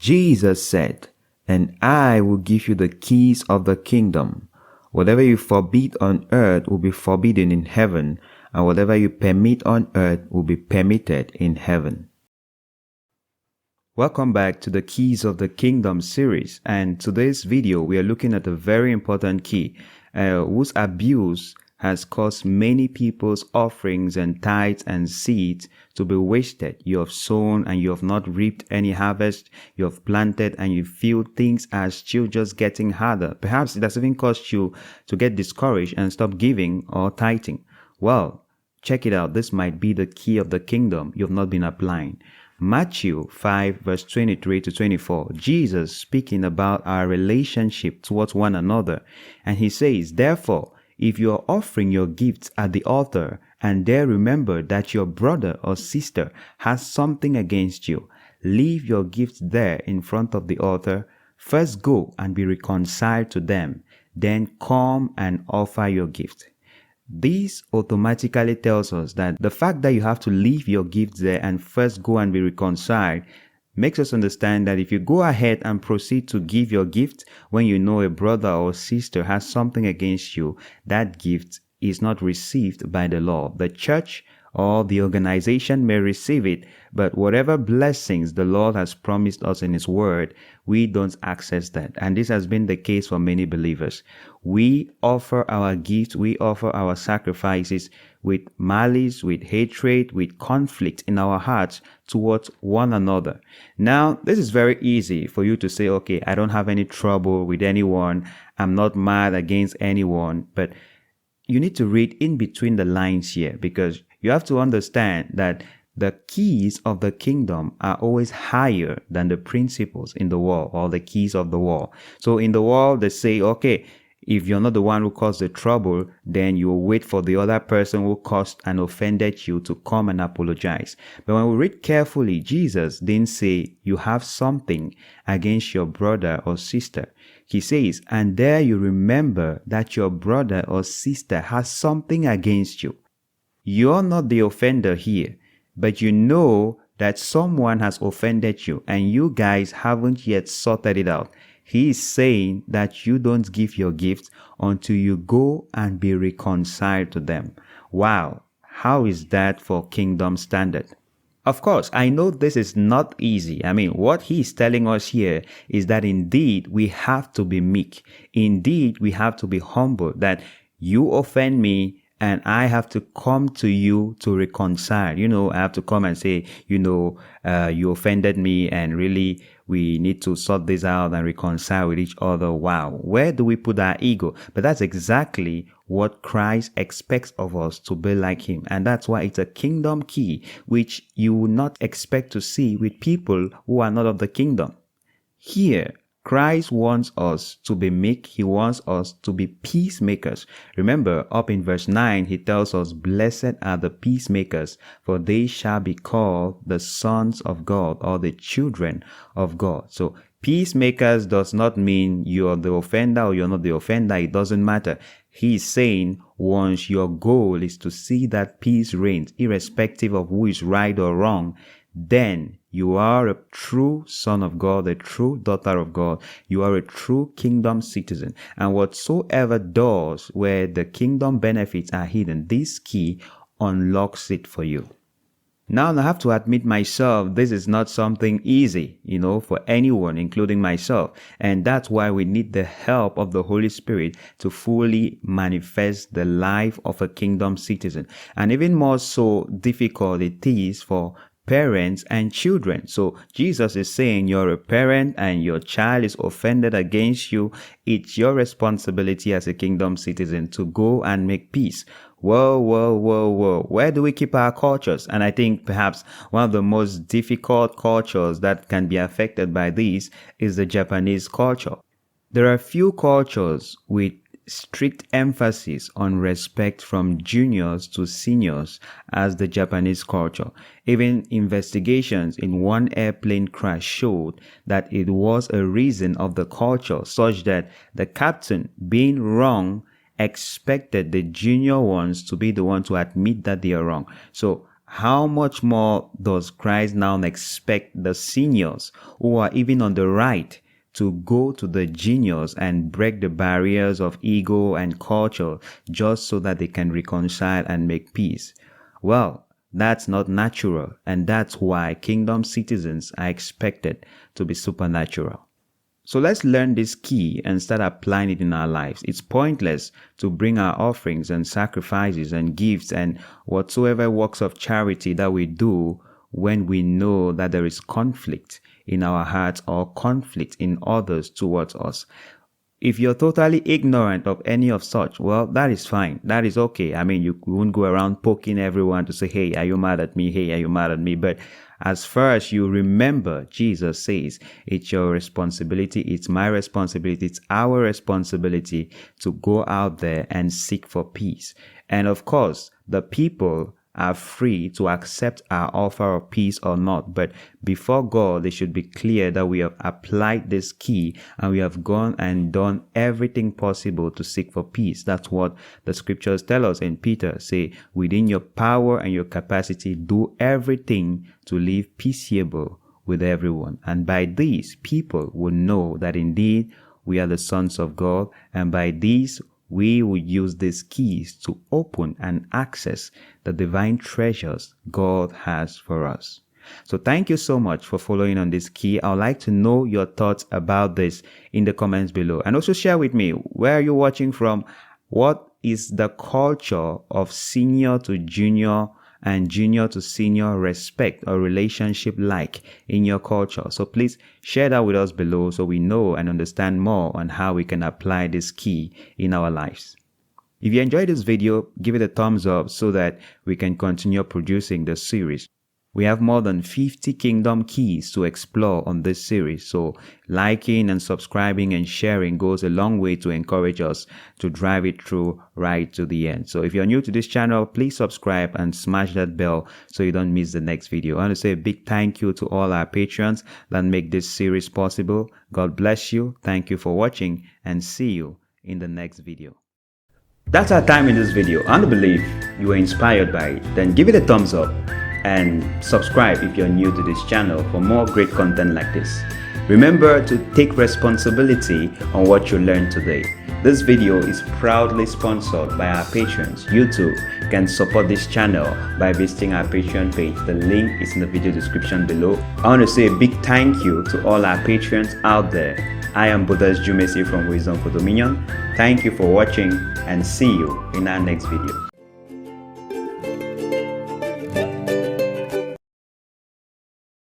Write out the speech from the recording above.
Jesus said, "And I will give you the keys of the kingdom. Whatever you forbid on earth will be forbidden in heaven, and whatever you permit on earth will be permitted in heaven." Welcome back to the Keys of the Kingdom series, and today's video we are looking at a very important key whose abuse has caused many people's offerings and tithes and seeds to be wasted. You have sown and you have not reaped any harvest. You have planted and you feel things are still just getting harder. Perhaps it has even caused you to get discouraged and stop giving or tithing. Well, check it out. This might be the key of the kingdom you have not been applying. Matthew 5 verse 23 to 24, Jesus speaking about our relationship towards one another. And he says, "Therefore, if you are offering your gifts at the altar, and there remember that your brother or sister has something against you, leave your gifts there in front of the altar. First go and be reconciled to them, then come and offer your gift." This automatically tells us that the fact that you have to leave your gifts there and first go and be reconciled makes us understand that if you go ahead and proceed to give your gift when you know a brother or sister has something against you, that gift is not received by the Lord. The church or the organization may receive it, but whatever blessings the Lord has promised us in His Word, we don't access that. And this has been the case for many believers. We offer our gifts, we offer our sacrifices with malice, with hatred, with conflict in our hearts towards one another. Now, this is very easy for you to say, okay, I don't have any trouble with anyone. I'm not mad against anyone. But you need to read in between the lines here, because you have to understand that the keys of the kingdom are always higher than the principles in the world or the keys of the world. So in the world, they say, okay, if you're not the one who caused the trouble, then you will wait for the other person who caused and offended you to come and apologize. But when we read carefully, Jesus didn't say you have something against your brother or sister. He says, and there you remember that your brother or sister has something against you. You're not the offender here, but you know that someone has offended you and you guys haven't yet sorted it out. He is saying that you don't give your gift until you go and be reconciled to them. Wow, how is that for kingdom standard? Of course, I know this is not easy. I mean, what he's telling us here is that indeed we have to be meek. Indeed, we have to be humble, that you offend me and I have to come to you to reconcile. I have to come and say, you offended me and really we need to sort this out and reconcile with each other. Wow. Where do we put our ego? But that's exactly what Christ expects of us, to be like Him. And that's why it's a kingdom key, which you will not expect to see with people who are not of the kingdom. Here, Christ wants us to be meek. He wants us to be peacemakers. Remember, up in verse 9, He tells us, "Blessed are the peacemakers, for they shall be called the sons of God," or the children of God. So, peacemakers does not mean you're the offender or you're not the offender. It doesn't matter. He's saying once your goal is to see that peace reigns, irrespective of who is right or wrong, then you are a true son of God, a true daughter of God. You are a true kingdom citizen. And whatsoever doors where the kingdom benefits are hidden, this key unlocks it for you. Now, I have to admit myself, this is not something easy, for anyone, including myself. And that's why we need the help of the Holy Spirit to fully manifest the life of a kingdom citizen. And even more so difficult it is for parents and children. So Jesus is saying you're a parent and your child is offended against you. It's your responsibility as a kingdom citizen to go and make peace. Whoa. Where do we keep our cultures? And I think perhaps one of the most difficult cultures that can be affected by this is the Japanese culture. There are few cultures with strict emphasis on respect from juniors to seniors as the Japanese culture. Even investigations in one airplane crash showed that it was a reason of the culture, such that the captain, being wrong, expected the junior ones to be the one to admit that they are wrong. So how much more does Christ now expect the seniors who are even on the right to go to the juniors and break the barriers of ego and culture just so that they can reconcile and make peace? Well, that's not natural, and that's why kingdom citizens are expected to be supernatural. So let's learn this key and start applying it in our lives. It's pointless to bring our offerings and sacrifices and gifts and whatsoever works of charity that we do when we know that there is conflict in our hearts or conflict in others towards us. If you're totally ignorant of any of such, well, that is fine. That is okay. I mean, you won't go around poking everyone to say, hey, are you mad at me? Hey, are you mad at me? But as far as you remember, Jesus says, it's your responsibility, it's my responsibility, it's our responsibility to go out there and seek for peace. And of course, the people are free to accept our offer of peace or not. But before God, they should be clear that we have applied this key and we have gone and done everything possible to seek for peace. That's what the scriptures tell us in Peter. Say, within your power and your capacity, do everything to live peaceable with everyone. And by this, people will know that indeed we are the sons of God. And by this, we will use these keys to open and access the divine treasures God has for us. So thank you so much for following on this key. I would like to know your thoughts about this in the comments below. And also share with me, where are you watching from? What is the culture of senior to junior and junior to senior respect or relationship like in your culture? So please share that with us below so we know and understand more on how we can apply this key in our lives. If you enjoyed this video, give it a thumbs up so that we can continue producing this series. We have more than 50 kingdom keys to explore on this series, so liking and subscribing and sharing goes a long way to encourage us to drive it through right to the end. So if you're new to this channel, please subscribe and smash that bell so you don't miss the next video. I want to say a big thank you to all our patrons that make this series possible. God bless you. Thank you for watching and see you in the next video. That's our time in this video. I believe you were inspired by it. Then give it a thumbs up and subscribe if you're new to this channel for more great content like this. Remember to take responsibility on what you learned today. This video is proudly sponsored by our patrons. You too can support this channel by visiting our Patreon page. The link is in the video description below. I want to say a big thank you to all our patrons out there. I am 𝐊𝐤𝐲𝐬 from Wisdom for Dominion. Thank you for watching and see you in our next video.